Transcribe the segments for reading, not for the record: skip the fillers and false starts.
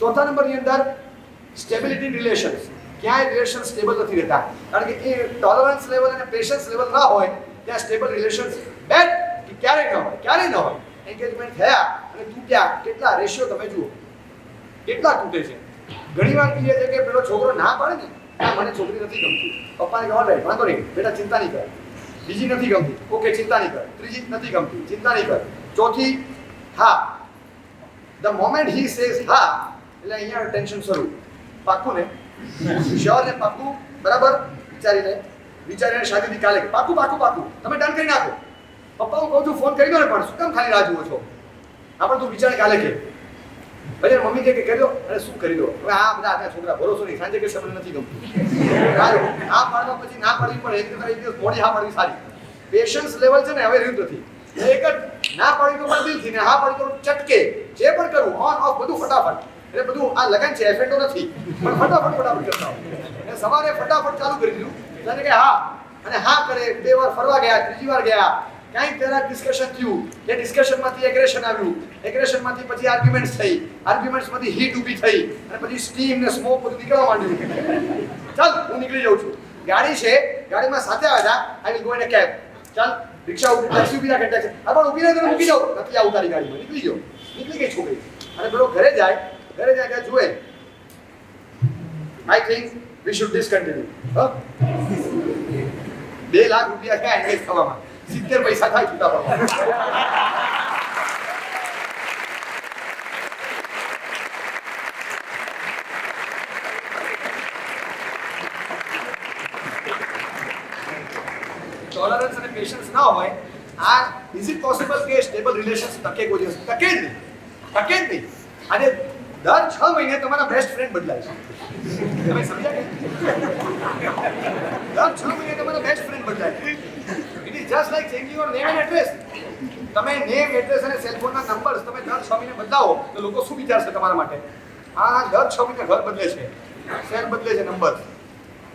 ચોથા નંબરની અંદર સ્ટેબિલિટી રિલેશન્સ. ક્યાંય રિલેશન સ્ટેબલ નથી રહેતા, કારણ કે એ ટોલરન્સ લેવલ અને પેશન્સ લેવલ ના હોય ત્યાં સ્ટેબલ રિલેશન્સ બેડ કે ક્યારેય ન હોય. એન્ગેજમેન્ટ થયા અને તૂટ્યા, કેટલા રેશિયો તમે જુઓ, કેટલા તૂટે છે. ઘણીવાર કહીએ છે કે પેલો છોકરો ના પાડે ને, મને છોકરી નથી ગમતી, પપ્પાને કહેવા રહે વાંધો નહીં બેટા ચિંતા નહીં કર. બીજી નથી ગમતી, ઓકે ચિંતા નહીં કર. ત્રીજી નથી ગમતી, ચિંતા નહીં કર. ચોથી હા. ધ મોમેન્ટ હી સેઝ હા એટલે અહીંયા ટેન્શન શરૂ. પાક્કું ને? શ્યોર ને? પાક્કું? બરાબર? વિચારીને શાદીથી કાલે પાક્કું પાક્કું પાક્કું તમે ડન કરી નાખો. પપ્પા હું કહું છું ફોન કરી દો ને, પણ શું કામ ખાલી રાહ જુઓ છો? આપણે તું વિચારે કાલે કે ભલે મમ્મી કે કરી દો, અરે શું કરી દો હવે, આ બધા આ છોકરા ભરોસો નહીં, સાંજે કે સમય નથી ગમતું. આ પાડવા પછી ના પાડવી પડે, એક દિવસ મોડી હા પાડવી સારી. પેશન્સ લેવલ છે ને હવે રહ્યું નથી. એક જ ના પાડી તો પણ દિલથી ને હા પાડી તો ચટકે. જે પણ કરવું ઓન ઓફ બધું ફટાફટ. એટલે બધું આ લગન છે, એફેન્ડો નથી, પણ ફટાફટ કરતા હોય. સવારે ફટાફટ ચાલુ કરી દીધું એટલે કે હા, અને હા કરે. 2 વાર ફરવા ગયા, 3જી વાર ગયા, કાંઈક તેના ડિસ્કશન થયું, એ ડિસ્કશનમાંથી એગ્રેશન આવ્યું, એગ્રેશનમાંથી પછી આર્ગ્યુમેન્ટ્સ થઈ, આર્ગ્યુમેન્ટ્સમાંથી હીટ ઊભી થઈ, અને પછી સ્ટીમ ને સ્મોક બધું નીકળવા માંડ્યું. ચાલ હું નીકળી જાઉં છું. ગાડી છે, ગાડીમાં સાથે આવ્યા હતા, I will go in a cab. ચાલ રિક્ષા ઉભી, ટેક્સી ઉભી રાખે, ટેક્સી હા પણ ઉભી રહે તો મૂકી જાઉં, નથી આવું તારી ગાડીમાં. નીકળી ગયો, નીકળી ગઈ છોકરી. અને પેલો ઘરે જાય ત્યાં જુએ, I think we should discontinue. 2 lakh રૂપિયા ક્યાં એન્ગેજ થવામાં, 70 પૈસા થાય છૂટા પડવા. ટોલરન્સ અને પેશન્સ ના હોય, આ ઇઝ ઇટ પોસિબલ કે સ્ટેબલ રિલેશન્સ ટકે કોઈ દિવસ? ટકે જ નહીં. અને દર 6 મહિને તમારા બેસ્ટ ફ્રેન્ડ બદલાય છે. તમે સમજ્યા કે દર 6 મહિને તમારા બેસ્ટ ફ્રેન્ડ બદલાય છે. It is just like changing your name and address. તમે નેમ, એડ્રેસ અને સેલ ફોનના નંબર્સ તમે દર 6 મહિને બદલાવો તો લોકો શું વિચારશે તમારા માટે? આ દર 6 મહિને ઘર બદલે છે, સેલ બદલે છે, નંબર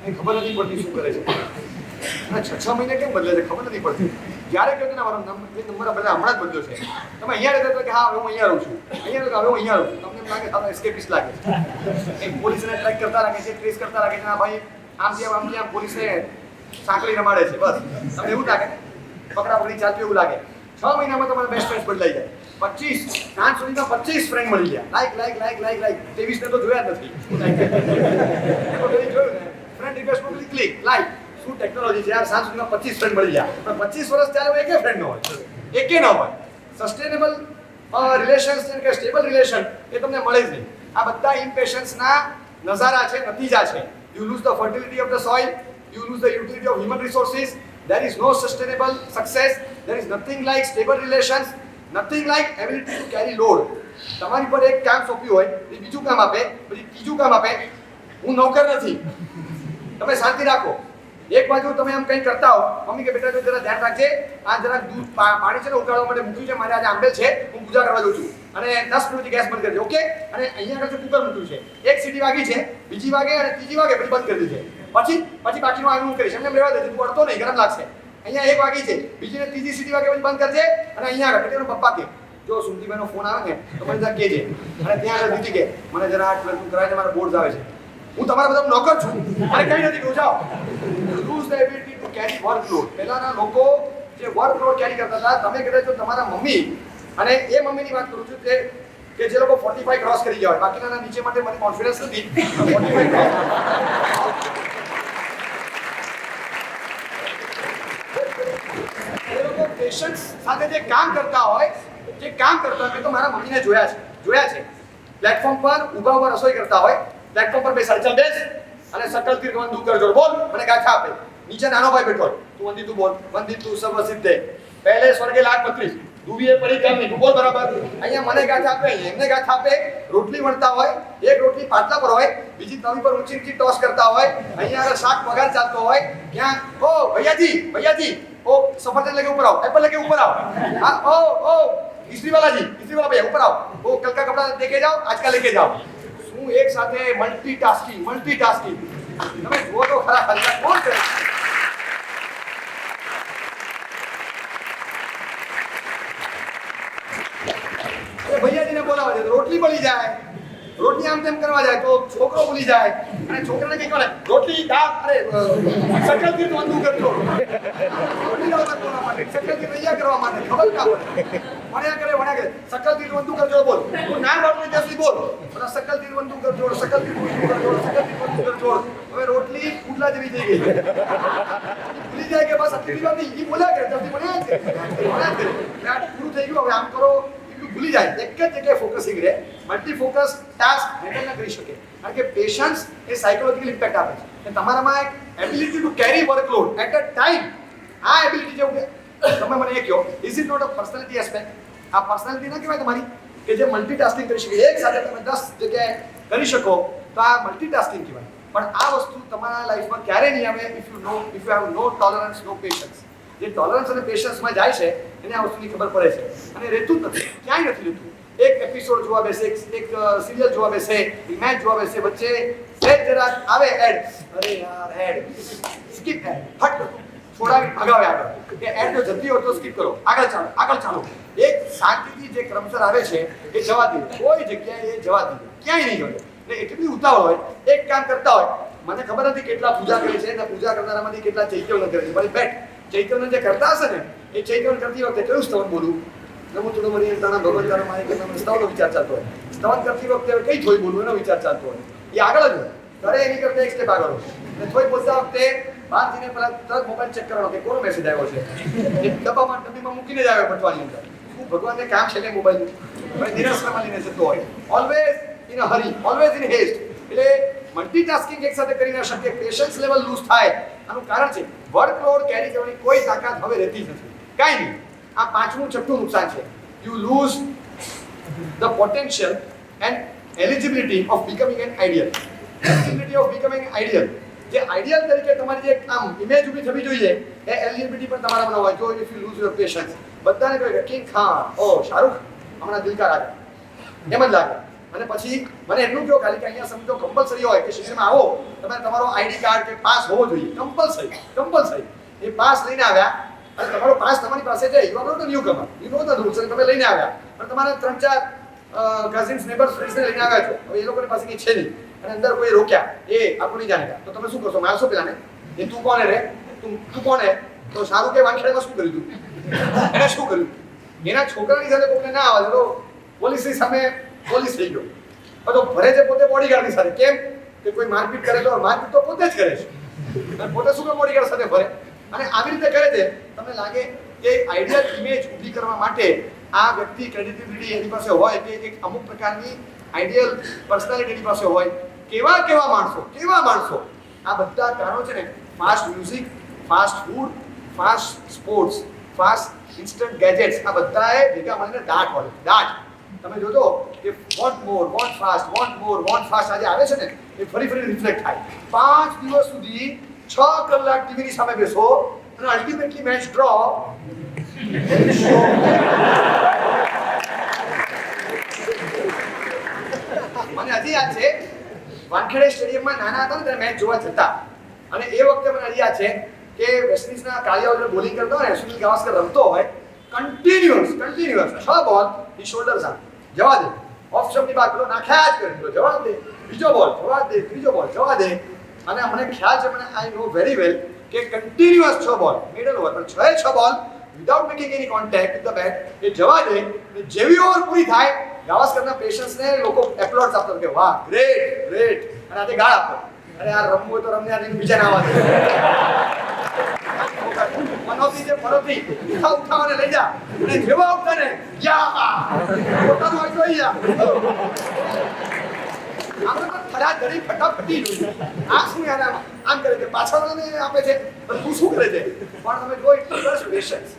એ ખબર નથી પડતી શું કરે છે. અને 6 મહિને કેમ બદલે છે ખબર નથી પડતી. જ્યારે કહ્યું ને મારો નંબર બધા હમણાં જ બદલ્યો છે, તમે અહીંયા રહેતા હતા કે હા હવે હું અહીંયા રહું છું, અહીંયા રહેતા હવે હું અહીંયા રહું છું, તમને એમ લાગે સારો એસ્કેપિસ્ટ લાગે છે. પોલીસને ટ્રેક કરતા રાખે છે, ટ્રેસ કરતા રાખે છે, હા ભાઈ આમ પોલીસને સાંકળી રમાડે છે. બસ તમને એવું લાગે, પકડાપકડી ચાલતી એવું લાગે. 6 મહિનામાં તમારા બેસ્ટ ફ્રેન્ડ બદલાઈ જાય. 25 સાંજ સુધીમાં 25 ફ્રેન્ડ મળી ગયા. લાઈક 23 ને તો જોયા જ નથી. જોયું ને, ફ્રેન્ડ રિક્વેસ્ટ મોકલી, ક્લિક લાઈક. શું ટેકનોલોજી છે યાર, સાંજ સુધીમાં 25 ફ્રેન્ડ મળી ગયા. પણ 25 વર્ષ ચાલે એકે ફ્રેન્ડ ન હોય, એકે ન હોય. સસ્ટેનેબલ રિલેશન્સ કે સ્ટેબલ રિલેશન એ તમને મળે જ નહીં. આ બધા ઇમ્પેશન્સના નજારા છે, નતીજા છે. You lose the fertility of the soil, you lose the utility of human resources. There is no sustainable success. There is nothing like stable relations, nothing like ability to carry load. તમારી પર એક કામ સોંપ્યું હોય, એ બીજું કામ આપે, પછી ત્રીજું કામ આપે. હું નોકર નથી, તમે શાંતિ રાખો. એક બાજુ તમે એમ કંઈ કરતા હો, મમ્મી કે બેટા જો જરા ધ્યાન રાખજે, આ જરાક દૂધ પાણી છે ને ઉકાળવા માટે મૂક્યું છે, મારે આજે આંબેલ છે, હું પૂજા કરવા જઉં છું, અને 10 મિનિટથી ગેસ બંધ કરજે, ઓકે? અને અહીંયા આગળ કુકર મૂક્યું છે, એક સીટી વાગી છે, બીજી વાગે અને ત્રીજી વાગે પછી બંધ કરી દીધે. પછી બાકીનું આગળ હું કરીશ, એમને રહેવા દેજે, તું અડતો નહીં, ગરમ લાગશે. અહીંયા 1 વાગી છે, બીજી ને ત્રીજી સીટી વાગે પછી બંધ કરજે. અને અહીંયા આગળ એટલે પપ્પા કે જો સુમતીભાઈનો ફોન આવે ને તો મને ત્યાં કહેજે. અને ત્યાં આગળ દીધી કે મને જરા આ ટ્વેલ્થ કરાવીને મારા બોર્ડ આવે છે, હું તમારા બધા નોકર છું, અને કંઈ નથી કહું, જાઓ. Lose the ability to carry workload. પહેલાના લોકો જે વર્કલોડ કેરી કરતા હતા, તમે કદાચ જો તમારા મમ્મી, અને એ મમ્મીની વાત કરું છું કે જે લોકો 45 ક્રોસ કરી ગયા હોય, બાકીના નીચે માટે મને કોન્ફિડન્સ નથી. 45 ક્રોસ પેશન્સ સાથે જે કામ કરતા હોય, મેં તો મારા મમ્મીને જોયા છે. પ્લેટફોર્મ પર ઊભા રસોઈ કરતા હોય, પ્લેટફોર્મ પર બેસાડે, ચાલ બેસ અને સકલ તીર બંદૂક કરજો, બોલ, મને ગાથા આપે. નીચે નાનો ભાઈ બેઠો, તું વંદી તું બોલ, વંદી તું સર્વ સિદ્ધે, પહેલે સ્વર્ગે લાખ 32, દુવીએ પરિગામી, તું બોલ બરાબર. અહીંયા મને ગાથા આપે, અહીંયા એમને ગાથા આપે. રોટલી વણતા હોય, એક રોટલી પાટલા પર હોય, બીજી તવી પર ઊંચી ટોસ કરતા હોય, અહીંયા શાક પગાર ચાલતો હોય, ક્યાં ઓ ભૈયાજી ओ सफरजन लेके ऊपर आओ, एप्पल लेके ऊपर आओ, हाँ ओ इस्त्री वाला भैया ऊपर आओ, वो कल का कपड़ा लेके जाओ, आज का लेके जाओ. શું એક સાથે મલ્ટીટાસ્કિંગ. તમે જુઓ તો ખરા ખરેખર કોણ કરે? ભૈયાજીને બોલાવે છે, રોટલી બળી જાય, રોટલી આમ તેમ કરવા જાય તો છોકરો ભૂલી જાય અને છોકરાને કઈ કહે રોટલી દાળ અરે સકલ તીર્થ વંદુ કરજો રોટલી દાળ કરવા માટે સકલ તીર્થ તૈયાર કરવા માટે ખબર ના પડે વણ્યા કરે સકલ તીર્થ વંદુ કરજો બોલ હું ના બોલું ત્યાંથી બોલ અને સકલ તીર્થ વંદુ કરજો સકલ તીર્થ વંદુ કરજો સકલ તીર્થ વંદુ કરજો હવે રોટલી ઉડલા જેવી થઈ ગઈ ભૂલી જાય કે બસ આટલી વાત નહીં બોલ્યા કરે ત્યાંથી ભણ્યા છે પૂરું થઈ ગયું હવે આમ કરો ભૂલી જાય એક જ જગ્યાએ ફોકસિંગ રહે મલ્ટી ફોકસ ટાસ્ક હેન્ડલ ન કરી શકે કારણ કે પેશન્સ એ સાયકોલોજીકલ ઇમ્પેક્ટ આપે છે કે તમારામાં એક ability to carry workload at a time આ એબિલિટી જેવું કે તમે મને એ કહો is it not a personality aspect આ પર્સનાલિટી ના કહેવાય તમારી કે જે મલ્ટીટાસ્કિંગ કરી શકે એક સાથે તમે 10 જગ્યાએ કરી શકો તો આ મલ્ટીટાસ્કિંગ કહેવાય પણ આ વસ્તુ તમારા લાઈફમાં ક્યારે નહીં આવે if you have no tolerance no patience જે ટોલરન્સ અને પેશન્સમાં જાય છે એને આ વસ્તુની ખબર પડે છે અને રહેતું જ નથી ક્યાંય નથી રહેતું એક એપિસોડ જોવા બેસે એક સિરિયલ જોવા બેસે મેચ જોવા બેસે વચ્ચે સેજ જરાક આવે એડ અરે યાર એડ સ્કીપ એડ ફટ છોડાવી ભગાવે આગળ કે એડ જો જલ્દી હોય તો સ્કીપ કરો આગળ ચાલો એક શાંતિથી જે ક્રમસર આવે છે એ જવા દે કોઈ જગ્યાએ એ જવા દે ક્યાંય નહીં ગયો ને એટલી ઉતાવળ હોય એક કામ કરતા હોય મને ખબર નથી કેટલા પૂજા કરે છે અને પૂજા કરનારામાંથી કેટલા ચૈત્યવન કરે છે મારી બેટ ચૈતન્ય જે કરતા હશે ને એ ચૈતન્ય કરતી વખતે કયું સ્તવન બોલું નમો ચૂડો મરી તાના ભગવાન તારા મારી કે તમે સ્તવનો વિચાર ચાલતો હોય સ્તવન કરતી વખતે કઈ થોઈ બોલવું એનો વિચાર ચાલતો હોય એ આગળ જ હોય ઘરે એની કરતા એક સ્ટેપ આગળ હોય અને થોઈ બોલતા વખતે બહાર જઈને પેલા તરત મોબાઈલ ચેક કરવાનો કે કોનો મેસેજ આવ્યો છે એ ડબ્બીમાં મૂકીને જ આવે પટવાની અંદર શું ભગવાનને કામ છે ને મોબાઈલ નિરાશ્રમાં લઈને જતો હોય always in a Hari always in heist એટલે મલ્ટીટાસ્કિંગ એક સાથે કરી ન શકે પેશન્સ લેવલ લૂઝ થાય આનું કારણ છે વર્કલોડ કેરી કરવાની કોઈ તાકાત હવે રહેતી નથી કાઈ નહીં આ પાંચમું છઠ્ઠું નુકસાન છે you lose the potential and eligibility of becoming an ideal eligibility of becoming ideal જે આઈડિયલ તરીકે તમારી જે આમ ઇમેજ ઊભી થવી જોઈએ એ એલિજિબિલિટી પણ તમારામાં ન હોય જો if you loose your patience બધાને કહે કે કિંગ ખાન ઓ શાહરુખ હમણાં દિલકા લાગે એમ જ લાગે અને પછી મને એટલું કહો ખાલી કે અહીંયા સમજો કમ્પલસરી હોય કે શિક્ષણમાં આવો તમે તમારો આઈડી કાર્ડ કે પાસ હોવો જોઈએ કમ્પલસરી એ પાસ લઈને આવ્યા અને તમારો પાસ તમારી પાસે છે you are not a newcomer you know the rules તમે લઈને આવ્યા પણ તમારા 3-4 કઝિન્સ નેબર્સ ફ્રેન્ડ્સને લઈને આવ્યા છો હવે એ લોકોની પાસે કંઈ છે નહીં અને અંદર કોઈ રોક્યા એ આપણું નહીં જાણતા તો તમે શું કરશો મારશો પેલાને એ તું કોને રે તું કોને તો સારું કે વાનખેડામાં શું કર્યું તું એને શું કર્યું એના છોકરાની સાથે કોઈને ના આવે તો પોલીસની સામે પોલીસ થઈ ગયો તો ભરે છે પોતે બોડીગાર્ડની સાથે કેમ કે કોઈ મારપીટ કરે તો મારપીટ તો પોતે જ કરે છે અને પોતે શું કે બોડીગાર્ડ સાથે ભરે અને આવી રીતે કરે છે તમને લાગે કે આઈડિયલ ઇમેજ ઊભી કરવા માટે આ વ્યક્તિ ક્રેડિબિલિટી એની પાસે હોય કે એક અમુક પ્રકારની આઈડિયલ પર્સનાલિટી એની પાસે હોય કેવા માણસો આ બધા કારણો છે ને fast music fast food fast sports fast instant gadgets આ બધાએ ભેગા મળીને દાટ તમે જોજો કે વોન્ટ ફાસ્ટ આજે આવે છે ને એ ફરી રિફ્લેક્ટ થાય 5 દિવસ સુધી 6 કલાક ટીવીની સામે બેસો અને અલ્ટિમેટલી મેચ ડ્રો મને હજી યાદ છે વાનખેડે સ્ટેડિયમમાં નાના હતા ને ત્યારે મેચ જોવા જતા અને એ વખતે મને હજી યાદ છે કે વેસ્ટઇન્ડિઝના કાળિયાઓ બોલિંગ કરતો હોય ને સુનિલ ગાવસ્કર રમતો હોય કન્ટિન્યુઅસ 6 બોલ ઈ શોલ્ડર્સ આ જવા દે ઓફ સ્ટમ્પની બાદ પેલો નાખ્યા જ કરે જવા દે બીજો બોલ જવા દે ત્રીજો બોલ જવા દે અને મને ખ્યાલ છે મને આઈ નો વેરી વેલ કે કન્ટિન્યુઅસ 6 બોલ મિડલ ઓવર પણ 6 ball without making any contact with the bat એ જવા દે જેવી ઓવર પૂરી થાય ગાવસ્કરના પેશન્સને લોકો એપ્લોડ્સ આપતા કે વાહ ગ્રેટ અને આજે ગાળ આપો અરે આ રમવું હોય તો રમને આ બીજા ના આવે મનોથી જે ફરોથી ઉઠાવને લઈ જા અને જેવા આવતા ને યા પોતાનું હોય તો યા આપણે તો ફરા ધરી ફટાફટી આ શું યાર આમ કરે છે પાછળને આપે છે તું શું કરે છે પણ તમે જો એટલું પેશન્સ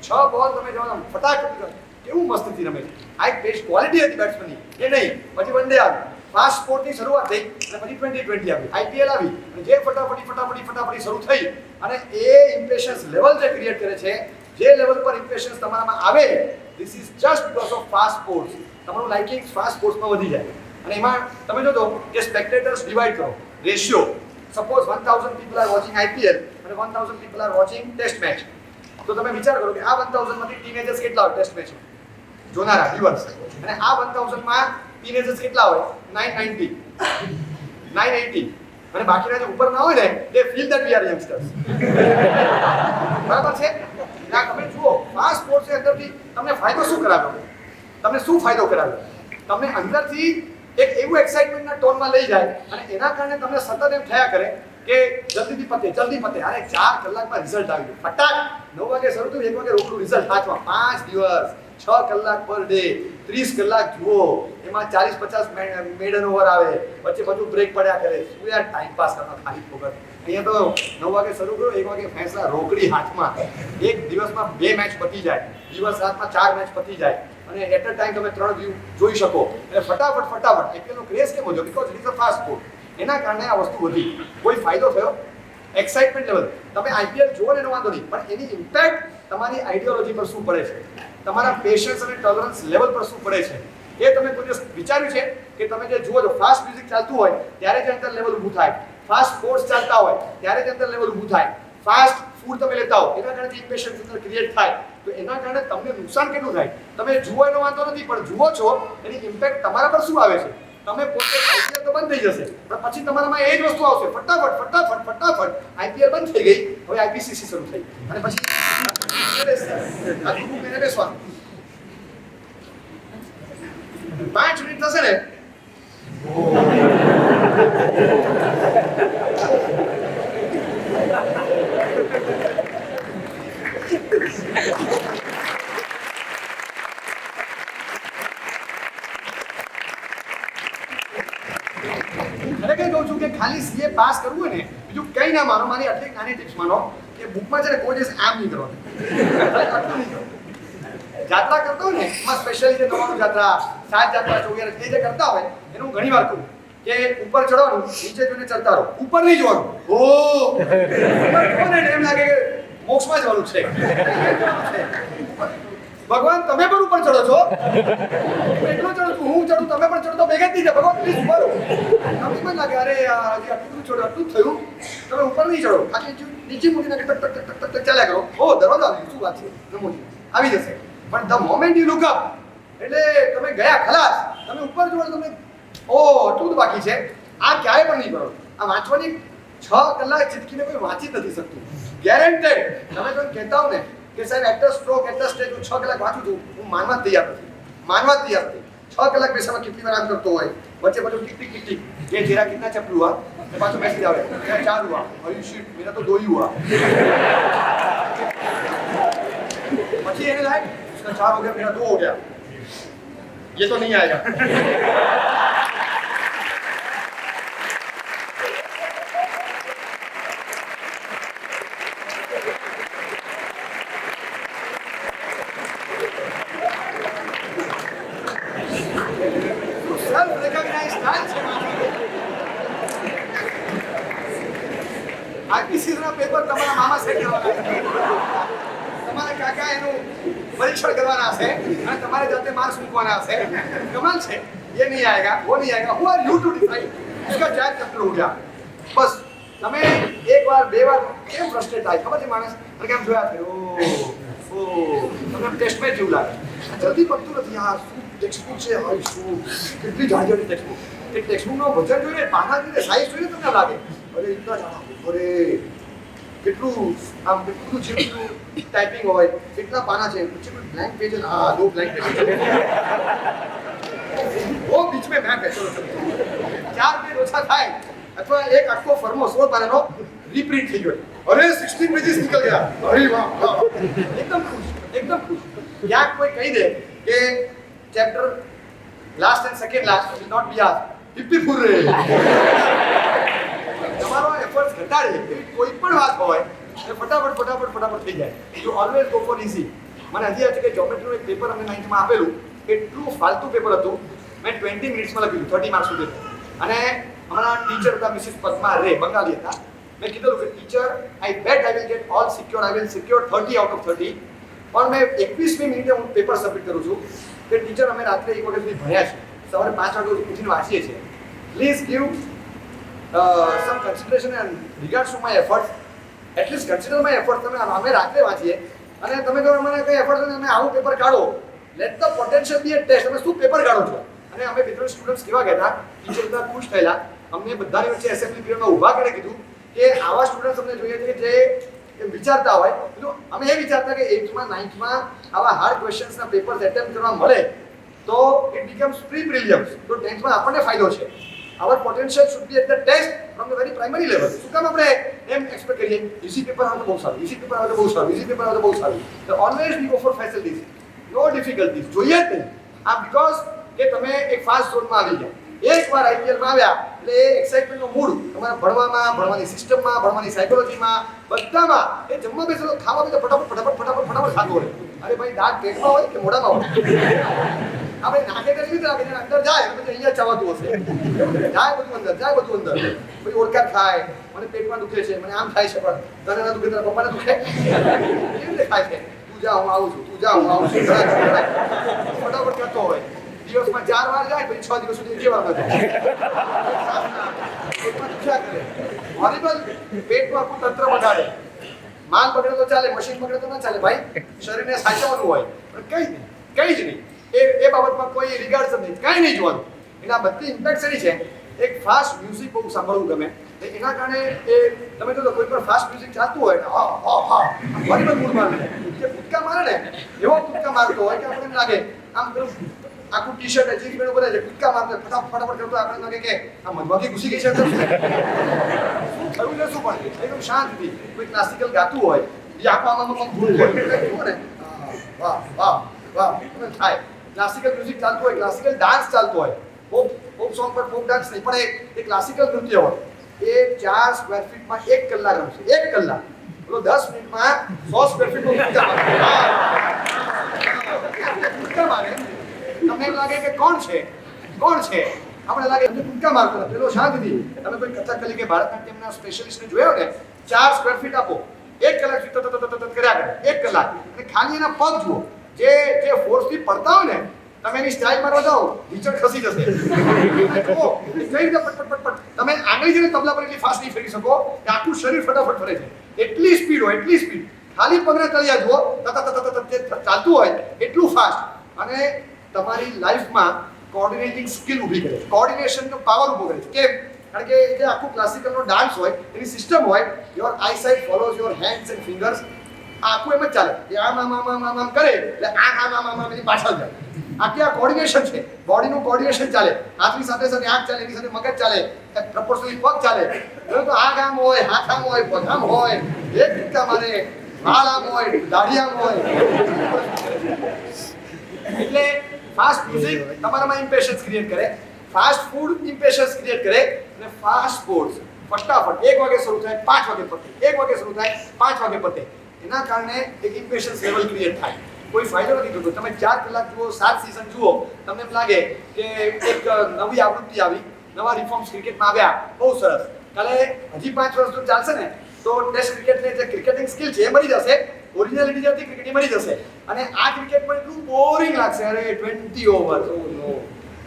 6 બોલ તમે જો ફટાફટ કેવું મસ્તીથી રમે આ એક બેસ્ટ ક્વોલિટી હતી બેટ્સમેનની એ નહીં પછી વન ડે આવી ફાસ્ટ સ્પોર્ટની શરૂઆત થઈ અને પછી 2020 આવી આઈપીએલ આવી અને જે ફટાફટી શરૂ થઈ અને એ ઇમ્પ્રેશન્સ લેવલ જે ક્રિએટ કરે છે જે લેવલ પર ઇમ્પ્રેશન્સ તમારામાં આવે this is just because of fast sports તમારું લાઇકિંગ ફાસ્ટ સ્પોર્ટ્સમાં વધી જાય અને એમાં તમે જોજો કે સ્પેક્ટેટર્સ ડિવાઈડ કરો ratio suppose 1000 people are watching IPL અને 1000 people are watching test match તો તમે વિચાર કરો કે આ 1000 માંથી ટીનેજર્સ કેટલા હોય ટેસ્ટ મેચ જોનારા વ્યુઅર્સ અને આ 1000 માં ટીનેજર્સ કેટલા હોય 990 980 અને બાકીના જે ઉપર ના હોય ને they feel that we are youngsters બરાબર છે ના તમે જુઓ ફાસ્ટ સ્પોર્ટ્સ ની અંદરથી તમને ફાયદો શું કરાવ્યો તમને શું ફાયદો કરાવ્યો તમને અંદરથી એક એવું એક્સાઇટમેન્ટના ટોનમાં લઈ જાય અને એના કારણે તમને સતત એમ થયા કરે કે જલ્દી પતે અરે 4 કલાકમાં રિઝલ્ટ આવી ગયું ફટાક 9 વાગે શરૂ થયું 1 વાગે રોકડું રિઝલ્ટ હાથમાં 5 દિવસ 6 કલાક પર ડે 30 કલાક જુઓ એમાં 40-50 મેડન ઓવર આવે વચ્ચે બધું બ્રેક પડ્યા કરે શું યાર ટાઈમ પાસ કરવા ખાલી ફોકસ અહીંયા તો 9 વાગે શરૂ કર્યો 1 વાગે ફેંસલા રોકડી હાથમાં એક દિવસમાં 2 મેચ પતી જાય દિવસ રાતમાં 4 મેચ પતી જાય અને એટ અ ટાઈમ તમે 3 વ્યૂ જોઈ શકો એટલે ફટાફટ આઈપીએલ નો ક્રેઝ કેમ વધ્યો because it is a fast sport એના કારણે આ વસ્તુ વધી કોઈ ફાયદો થયો એક્સાઇટમેન્ટ લેવલ તમે આઈપીએલ જુઓ ને એનો વાંધો નહીં પણ એની ઇમ્પેક્ટ તમારી આઈડિયોલોજી પર શું પડે છે તમારા પેશન્સ અને ટોલરન્સ લેવલ પર શું પડે છે એ તમે કોઈ દિવસ વિચાર્યું છે કે તમે જે જુઓ છો ફાસ્ટ મ્યુઝિક ચાલતું હોય ત્યારે જ અંતર લેવલ ઊભું થાય ફાસ્ટ સ્પોર્ટ્સ ચાલતા હોય ત્યારે જ અંતર લેવલ ઊભું થાય ફાસ્ટ ફૂડ તમે લેતા હો એના કારણે ઇમ્પેશન્સ અંદર ક્રિએટ થાય તો એના કારણે તમને નુકસાન કેટલું થાય તમે જુઓ એનો વાંધો નથી પણ જુઓ છો એની ઇમ્પેક્ટ તમારા પર શું આવે છે તમે પોતે આઈપીએલ તો બંધ થઈ જશે પણ પછી તમારામાં એ જ વસ્તુ આવશે ફટાફટ આઈપીએલ બંધ થઈ ગઈ હવે આઈપીસીસી શરૂ થઈ અને પછી આ ગ્રુપ મેને બેસવાનું 5 મિનિટ થશે ને ખરેખર કહું છું કે ખાલી સીએ પાસ કરવું હોય ને બીજું કઈ ના માનો મારી આટલી નાની ટિપ્સ માનો કે બુકમાં છે ને કોઈ દિવસ આમ નહીં કરવાનું જાત્રા કરતા હોય ને એમાં સ્પેશિયલી જે નવાનું જાત્રા 7 જાત્રા 14 એ જે કરતા હોય એનું ઘણી વાર કહું કે ઉપર ચડવાનું નીચે જોઈને ચડતા રહો ઉપર નહીં જોવાનું ઉપર એમ લાગે કે મોક્ષમાં જવાનું છે ભગવાન તમે પણ ઉપર ચડો છો એટલો ચડું છું હું ચડું તમે પણ ચડો તો ભેગા થઈ જાય ભગવાન પ્લીઝ ઉપર તમને પણ લાગે અરે યાર હજી આટલું ચડો આટલું થયું તમે ઉપર નહીં ચડો ખાલી નીચે મૂકી નાખે ટક ટક ટક ટક ચાલ્યા કરો ઓ દરવાજો આવી શું વાત છે નમોજી આવી જશે પણ the moment you look up એટલે તમે ગયા ખલાસ તમે ઉપર જોડો તમે ઓ આટલું જ બાકી છે આ ક્યારે પણ નહીં કરો આ વાંચવાની 6 કલાક ચીટકીને કોઈ વાંચી નથી શકતું ગેરંટેડ તમે કોઈ કહેતા હો ને કે સાહેબ એટ સ્ટ્રોક એટ સ્ટેજ હું 6 કલાક વાંચું છું હું માનવા તૈયાર નથી 6 કલાક બેસામાં કેટલી વાર આમ કરતો હોય વચ્ચે બધું ટીક ટીક ये तेरा कितना चप्पल हुआ तो पाँच मैसेज आवे मेरा 4 हुआ और यू शिट मेरा तो 2 ही हुआ પછી એને લાઈક इसका 4 हो गया मेरा 2 हो गया ये तो नहीं आएगा આઈપીસીના પેપર તમારા મામા સેટ કરવાના તમારા કાકા એનું પરીક્ષણ કરવાના હશે અને તમારે જાતે માર્ક્સ મૂકવાના હશે કમાલ છે ये नहीं आएगा वो नहीं आएगा who are you to decide इसका क्या चक्कर हो गया बस તમે એક વાર બે વાર કેમ ફ્રસ્ટ્રેટ થાય ખબર છે માણસ અને કેમ જોયા છે ઓ તમને ટેસ્ટ મેચ જેવું લાગે જલ્દી પડતું નથી યાર શું ટેક્સ્ટબુક છે હાય શું કેટલી જાજરી ટેક્સ્ટબુક એ ટેક્સ્ટબુકનો વજન જોઈએ પાના જોઈએ સાઈઝ જોઈએ તમને લાગે અરે એટલા જાડા અરે કેટલું આમ કેટલું જેટલું ટાઈપિંગ હોય કેટલા પાના છે પછી બ્લેન્ક પેજ હા 2 બ્લેન્ક पेज वो बीच में मैं बैठो 4 पेज ઓછા થાય અથવા એક આખો ફર્મો 16 પાનાનો રીપ્રિન્ટ થઈ ગયો અરે 16 પેजेस निकल गया अरे वाह एकदम खुश क्या कोई कही दे कि chapter last and second last will not be आज હિપ્પી ફુર્રે તમારો એફર્ટ્સ ઘટાડે એવી કોઈ પણ વાત હોય એ ફટાફટ થઈ જાય you always go for easy મને હજી આજે કે જ્યોમેટ્રીનું એક પેપર અમને 9th માં આપેલું એટલું ફાલતુ પેપર હતું મેં 20 મિનિટ્સમાં લખ્યું 30 માર્ક્સ સુધી અને અમારા ટીચર હતા મિસિસ પદ્મા રે બંગાળી હતા મેં કીધું કે teacher I bet I will get all secure I will secure 30 out of 30 પણ મેં 21મી મિનિટે હું પેપર સબમિટ કરું છું કે ટીચર અમે રાત્રે 1 વાગ્યા સુધી ભણ્યા છે સવારે 5 વાગે ઉઠીને વાંચીએ છીએ please give sum consideration and regards to my efforts at least consider my effort તમે અમે રાત્રે વાંચીએ અને તમે કહો મને કંઈ એફર્ટ નથી તમે આવું પેપર કાઢો let the potential be a test તમે શું પેપર કાઢો છો અને અમે બે ત્રણ સ્ટુડન્ટ્સ કેવા ગયા હતા, ટીચર બધા ખુશ થયેલા, અમને બધાની વચ્ચે એસેમ્બલી પીરિયડમાં ઊભા કરીને કીધું કે આવા સ્ટુડન્ટ્સ અમને જોઈએ છે કે જે વિચારતા હોય. અમે એ વિચારતા કે 8માં 9માં આવા હાર્ડ ક્વેશ્ચન્સના પેપર્સ એટેમ્પ્ટ કરવા મળે તો ઇટ બીકમ્સ પ્રી પ્રિલિમ્સ, તો 10th માં આપણને ફાયદો છે. our potential should be at the test from the very primary level. શું કામ આપણે એમ એક્સપેક્ટ કરીએ ઇઝી પેપર આવે તો બહુ સારું, ઇઝી પેપર આવે તો બહુ સારું, ઇઝી પેપર આવે તો બહુ સારું. તો always we go for facilities, no difficulties જોઈએ જ નહીં. આ બીકોઝ કે તમે એક ફાસ્ટ ઝોનમાં આવી ગયા, એકવાર આઈપીએલમાં આવ્યા એટલે એ એક્સાઇટમેન્ટનો મૂડ તમારા ભણવામાં, ભણવાની સિસ્ટમમાં, ભણવાની સાયકોલોજીમાં, બધામાં એ જમવા બેસો તો ખાવા બેસો ફટાફટ ખાતો હોય. અરે ભાઈ દાંત પેટમાં હોય કે મોઢામાં હોય, આપણે નાકે કરી લીધા કે અંદર જાય પછી અહીંયા ચવાતું હશે, જાય બધું અંદર, જાય બધું અંદર. પછી ઓળખાણ થાય, મને પેટમાં દુખે છે, મને આમ થાય છે, પણ તને ના દુખે, તારા પપ્પાને દુખે, કેવી રીતે થાય છે? તું જા હું આવું છું, તું જા હું આવું છું, ફટાફટ કરતો હોય. દિવસમાં 4 વાર જાય પછી 6 દિવસ સુધી 2 વાર કરે. પેટમાં દુખ્યા કરે, હોરિબલ, પેટનું આખું તંત્ર બગાડે. માલ બગડે તો ચાલે, મશીન બગડે તો ના ચાલે ભાઈ, શરીરને સાચવવાનું હોય. પણ કઈ જ નહીં, એ બાબતમાં કોઈ રિગાર્ડ્સ જ નહીં, કંઈ નહીં જોવાનું. એના બધી ઇમ્પેક્ટ શેની છે? એક ફાસ્ટ મ્યુઝિક બહુ સાંભળવું ગમે, એના કારણે એ તમે જો કોઈ પણ ફાસ્ટ મ્યુઝિક ચાલતું હોય ને હોરિબલ મૂડમાં જે કૂદકા મારે ને એવો કૂદકા મારતો હોય કે આપણને લાગે આમ પેલું આખું ટી શર્ટ જીન્સ પેન્ટ બધા છે, કૂદકા મારતો ફટાફટ કરતો આપણે લાગે કે આ મધમાખી ઘૂસી ગઈ છે અંદર. શું થયું ને શું પણ એકદમ શાંતિથી કોઈ ક્લાસિકલ ગાતું હોય એ આંખમાં ભૂલ હોય ને વાહ વાહ વાહ થાય. ક્લાસિકલ મ્યુઝિક ચાલતું હોય, ક્લાસિકલ ડાન્સ ચાલતો હોય, પોપ સોંગ પર પોપ ડાન્સ નહીં પણ એ ક્લાસિકલ નૃત્ય હોય, એ 4 સ્ક્વેર ફીટમાં 1 કલાક રમશે, 1 કલાક. બોલો 10 મિનિટમાં 100 સ્ક્વેર ફીટનું કૂદકા મારે. તમને એમ લાગે કે કોણ છે આપણે લાગે કૂદકા મારતો નથી, પેલો શાંતિથી. તમે કોઈ કથકલી કે ભારતનાટ્યમના સ્પેશિયલિસ્ટને જોયો ને, 4 સ્ક્વેર ફીટ આપો, 1 કલાક સુધી કર્યા કરે, 1 કલાક, અને ખાલી એના પગ જુઓ, જે ફોર્સથી પડતા હોય ને, તમે એની સ્ટાઇલ મારવા જાઓ નીચે ખસી જશે. કઈ રીતે પટ તમે આંગળી જઈને તબલા પર એટલી ફાસ્ટ નહીં ફેરી શકો કે આખું શરીર ફટાફટ ફરે છે. એટલી સ્પીડ હોય, એટલી સ્પીડ. ખાલી પગના તળિયા જુઓ, ચાલતું હોય એટલું ફાસ્ટ. અને તમારી લાઈફમાં કોર્ડિનેટિંગ સ્કિલ ઊભી કરે છે, કોર્ડિનેશનનો પાવર ઊભો કરે છે. કેમ? કારણ કે જે આખું ક્લાસિકલનો ડાન્સ હોય એની સિસ્ટમ હોય, your I site follows your hands and fingers. આખું એમ જ ચાલે, એ આમ કરે એટલે આમ એની પાછળ જાય. આખી આ કોર્ડિનેશન છે, બોડીનું કોર્ડિનેશન ચાલે, હાથની સાથે સાથે આંખ ચાલે, એની સાથે મગજ ચાલે, પ્રપોર્શનલી પગ ચાલે. તો આંખ આમ હોય, હાથ આમ હોય, પગ આમ હોય, એક કૂદકા મારે, વાળ આમ હોય, દાઢી આમ હોય. એટલે ફાસ્ટ મ્યુઝિક તમારામાં ઇમ્પેશન્સ ક્રિએટ કરે, ફાસ્ટ ફૂડ ઇમ્પેશન્સ ક્રિએટ કરે, અને ફાસ્ટ સ્પોર્ટ્સ ફટાફટ 1 વાગે શરૂ થાય 5 વાગે પતે, 1 વાગે શરૂ થાય 5 વાગે પતે. એના કારણે એક ઇમ્પેશન્સ લેવલ ક્રિએટ થાય. કોઈ ફાયદો નથી થતો. તમે 4 કલાક જુઓ, 7 સીઝન જુઓ, તમને એમ લાગે કે એક નવી આવૃત્તિ આવી, નવા રિફોર્મ્સ ક્રિકેટમાં આવ્યા, બહુ સરસ. કાલે હજી 5 વર્ષ જો ચાલશે ને તો ટેસ્ટ ક્રિકેટની જે ક્રિકેટિંગ સ્કિલ છે એ મળી જશે, ઓરિજિનાલિટી જે હતી ક્રિકેટની મળી જશે. અને આ ક્રિકેટ પણ એટલું બોરિંગ લાગશે. અરે 20 ઓવર,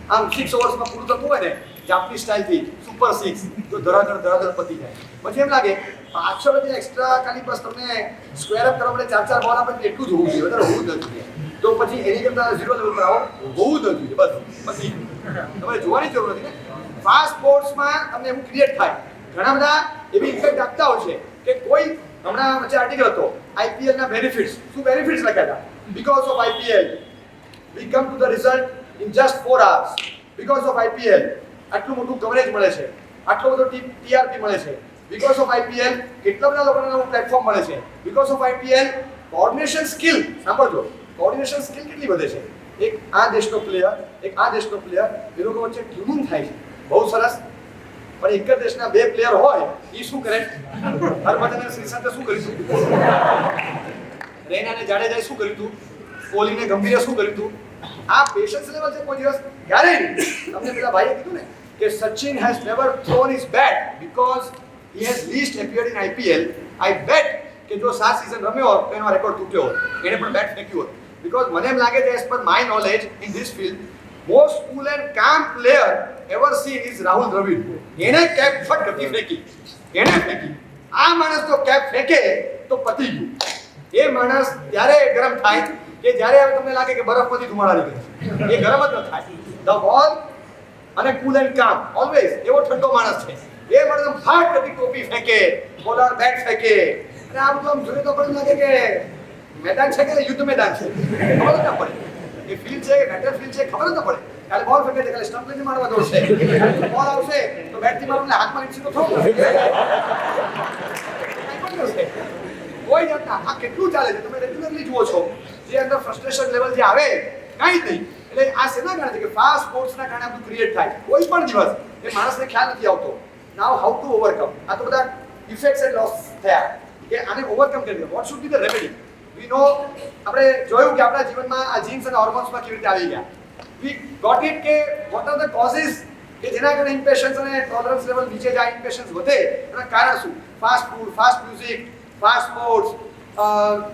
આમ 6 ઓવર્સમાં પૂરું થતું હોય ને જાપનીઝ સ્ટાઇલથી, સુપર 6, તો ધરાધર પતી જાય. પછી એમ લાગે પાછળ જે એક્સ્ટ્રા ખાલી બસ તમને સ્ક્વેર અપ કરવા માટે 4 બોલ આપે એટલું જ હોવું જોઈએ, વધારે હોવું જ નથી. તો પછી એની કરતા 0 લેવલ પર આવો, હોવું જ નથી. બસ પછી તમારે જોવાની જરૂર નથી ને. ફાસ્ટ સ્પોર્ટ્સમાં તમને એવું ક્રિએટ થાય. ઘણા બધા એવી ઇફેક્ટ આપતા હોય છે કે કોઈ હમણાં વચ્ચે આર્ટિકલ હતો IPL ના બેનિફિટ્સ. શું બેનિફિટ્સ લખ્યા હતા? Because of IPL we come to the result in just 4 hours. Because of IPL આટલું મોટું કવરેજ મળે છે, આટલો બધો TRP મળે છે. બીકોઝ ઓફ IPL કેટલા બધા લોકોને નવું પ્લેટફોર્મ મળે છે. Because of IPL coordination skill, સાંભળજો, કોઓર્ડિનેશન સ્કિલ કેટલી વધે છે. એક આ દેશનો પ્લેયર, એક આ દેશનો પ્લેયર, એ લોકો વચ્ચે ટ્યુનિંગ થાય છે, બહુ સરસ. પણ એક જ દેશના 2 પ્લેયર હોય, એ શું કરે? હરભજન શ્રીસંતે શું કર્યું હતું? રૈનાને જાડેજાએ શું કર્યું હતું? કોહલીને ગંભીરે શું કર્યું હતું? આ પેશન્સ લેવલ છે, કોઈ દિવસ ક્યારે નહીં. તમને પેલા ભાઈએ કીધું ને કે Sachin has never thrown his bat because he has least appeared in IPL. I bet કે જો 7 સીઝન રમ્યો હોત તો એનો રેકોર્ડ તૂટ્યો હોત, એને પણ બેટ ફેંક્યું હોત. બીકોઝ મને એમ લાગે છે, as per my knowledge in this field, most cool and calm player ever seen is Rahul Dravid. એને કેપ ફટ ગતિ ફેંકી, એને ફેંકી. આ માણસ તો કેપ ફેંકે તો પતી ગયું. એ માણસ ત્યારે ગરમ થાય કે જ્યારે હવે તમને લાગે કે બરફમાંથી ધુમાડા નીકળે એ ગરમ જ ન થાય. ધ વોલ અને કુલ એન્ડ કામ ઓલવેઝ એવો ઠંડો માણસ છે. એ મને ફાટ કરી ટોપી ફેંકે, પોલાર બેગ ફેંકે, અને આ બધું આમ જોઈએ તો આપણને લાગે કે મેદાન છે કે યુદ્ધ મેદાન છે, ખબર જ ના પડે. એ ફિલ્ડ છે કે બેટર ફિલ્ડ છે ખબર જ ના પડે. કાલે બોલ ફેંકે છે, કાલે સ્ટમ્પ લઈને મારવા દોડશે, બોલ આવશે તો બેટથી મારું હાથમાં લીધી તો થોડું કોઈ જાતના આ કેટલું ચાલે છે તમે રેગ્યુલરલી જુઓ છો. જે અંદર ફ્રસ્ટ્રેશન લેવલ જે આવે કાંઈ જ નહીં. એટલે આ શેના કારણે છે કે ફાસ્ટ સ્પોર્ટ્સના કારણે બધું ક્રિએટ થાય. કોઈ પણ દિવસ એ માણસને ખ્યાલ નથી આવતો નાવ હાઉ ટુ ઓવરકમ. આ તો બધા ઇફેક્ટ્સ એન્ડ લોસ થયા કે આને ઓવરકમ કરી દો. What should be the remedy? We know આપણે જોયું કે આપણા જીવનમાં આ જીન્સ અને હોર્મોન્સમાં કેવી રીતે આવી ગયા. વી ગોટ ઇટ કે વોટ આર ધ કોઝિસ કે જેના કારણે ઇમ્પેશન્સ અને ટોલરન્સ લેવલ નીચે જાય, ઇમ્પેશન્સ વધે. એના કારણ શું? Fast food, fast music, fast sports,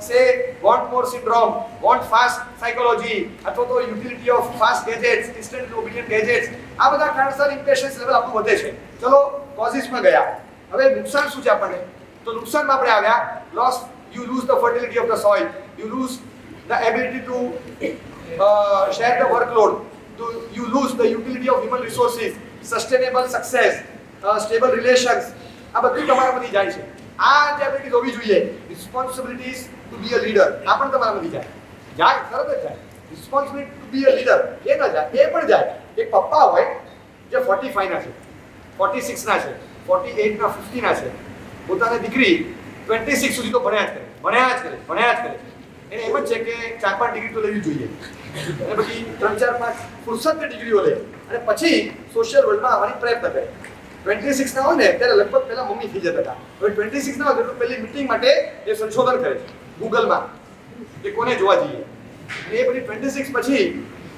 say want more syndrome, want fast psychology, અથવા તો utility of fast gadgets, instant obedient gadgets, આ બધા કારણસર impatience level આપણું વધે છે. ચલો કોઝિસમાં ગયા. હવે નુકસાન શું છે આપણને? તો નુકસાનમાં આપણે આવ્યા loss, you lose the fertility of the soil, you lose the ability to share the workload, you lose the utility of human resources, sustainable success, stable relations, આ બધું તમારામાંથી જાય છે. આ જે એબિલિટીઝ હોવી જોઈએ, responsibilities to be a leader, આ પણ તમારામાંથી જાય તરત જ જાય. Responsibility to be a leader એ ન જાય, એ પણ જાય. એક પપ્પા હોય જે 45 ના છે, 46 ના છે, 48 ના, 50 ના છે, પોતાની દીકરી 26 સુધી તો ભણ્યા જ કરે. એને એમ જ છે કે 4-5 ડિગ્રી તો લેવી જોઈએ, અને પછી 3-4-5 ફુરસતની ડિગ્રીઓ લે, અને પછી સોશિયલ વર્લ્ડમાં આવવાની પ્રયત્ન કરે. 26 ના હોય ને ત્યારે લગભગ પહેલા મમ્મી થઈ જતા હતા. હવે 26 ના હોય તો પહેલી મીટિંગ માટે એ સંશોધન કરે છે ગૂગલમાં કે કોને જોવા જઈએ. અને એ બધી 26 પછી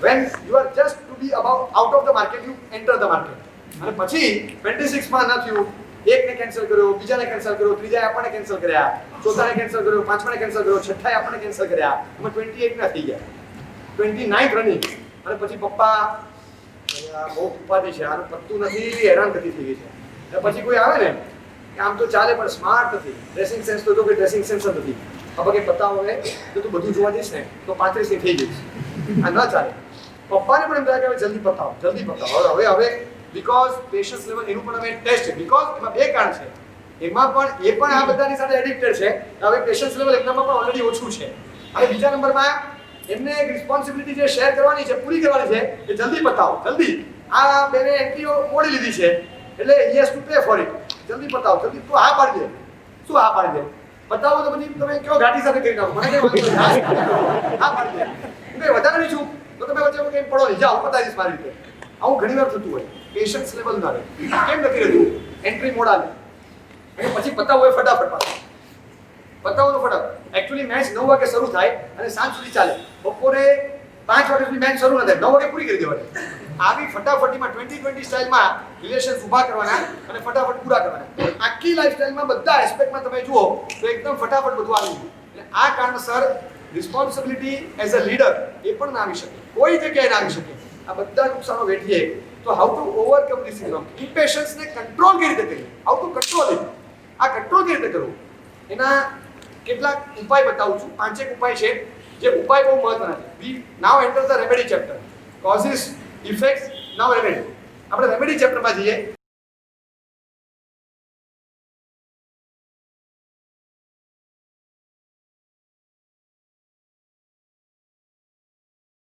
when you are just to be about out of the market, you enter the market. અને પછી 26 માં ન થયું, એકને કેન્સલ કર્યો, બીજાને કેન્સલ કર્યો, ત્રીજાએ આપણને કેન્સલ કર્યા, ચોથાને કેન્સલ કર્યો, પાંચમાને કેન્સલ કર્યો, છઠ્ઠાએ આપણને કેન્સલ કર્યા. એમાં 28 ના થઈ ગયા, 29 રનિંગ. અને પછી પપ્પા બહુ ઉપાધિ છે, આનું પત્તું નથી, હેરાન થતી થઈ ગઈ છે. પછી કોઈ આવે ને કે આમ તો ચાલે પણ સ્માર્ટ નથી, ડ્રેસિંગ સેન્સ તો કે ડ્રેસિંગ સેન્સ જ નથી. હવે કે પતાવો હવે તો તું બધું જોવા જઈશ ને તો 35 ની થઈ જઈશ, આ ન ચાલે. પપ્પાને પણ એમ થાય કે હવે જલ્દી પતાવો. હવે બીકોઝ પેશન્સ લેવલ એનું પણ હવે ટેસ્ટ છે. બીકોઝ એમાં બે કારણ છે. એમાં પણ એ પણ આ બધાની સાથે એડિક્ટેડ છે. હવે પેશન્સ લેવલ એમનામાં પણ ઓલરેડી ઓછું છે. હવે બીજા નંબરમાં એમને એક રિસ્પોન્સિબિલિટી જે શેર કરવાની છે, પૂરી કરવાની છે, કે જલ્દી પતાવો, જલ્દી. આ બેને એન્ટ્રીઓ મોડી લીધી છે એટલે he has to pay for it. જલ્દી પતાવો, જલ્દી. તું હા પાડી દે. શું હા પાડી દે? બતાવો તો પછી તમે કયો ગાડી સાથે કરી નાખો, મને કઈ હા પાડી દે. હું કઈ વધારે નહીં છું તો તમે વચ્ચે કઈ પડો નહીં, જાઓ પતાવીશ મારી રીતે. આવું ઘણી વાર થતું હોય. પેશન્સ લેવલ ના રહે. કેમ નથી રહેતું? એન્ટ્રી મોડા લે અને પછી પતાવો એ ફટાફટ પતાવો તો ફટાફટ. એકચ્યુઅલી મેચ 9 વાગે શરૂ થાય અને સાંજ સુધી ચાલે. બપોરે 5 વાગે સુધી મેચ શરૂ ન થાય, 9 વાગે પૂરી કરી દેવાની. આવી ફટાફટીમાં 2020 સ્ટાઇલમાં રિલેશન્સ ઊભા કરવાના અને ફટાફટ પૂરા કરવાના. આખી લાઈફસ્ટાઈલમાં બધા એસ્પેક્ટમાં તમે જુઓ તો એકદમ ફટાફટ બધું આવી ગયું. એટલે આ કારણસર રિસ્પોન્સિબિલિટી એઝ અ લીડર એ પણ ના આવી શકે, કોઈ જગ્યાએ ના આવી શકે. આ બધા નુકસાનો વેઠીએ તો how to overcome this syndrome, ઇમ્પેશન્સને કંટ્રોલ કેવી રીતે કરીએ, હાઉ ટુ કંટ્રોલ ઇટ, આ કંટ્રોલ કેવી રીતે કરવું, એના કેટલાક ઉપાય બતાવું છું. 5 ઉપાય છે જે ઉપાય બહુ મહત્વના છે. We now enter the remedy chapter, causes, effects, now remedy. આપણે રેમેડી ચેપ્ટરમાં જઈએ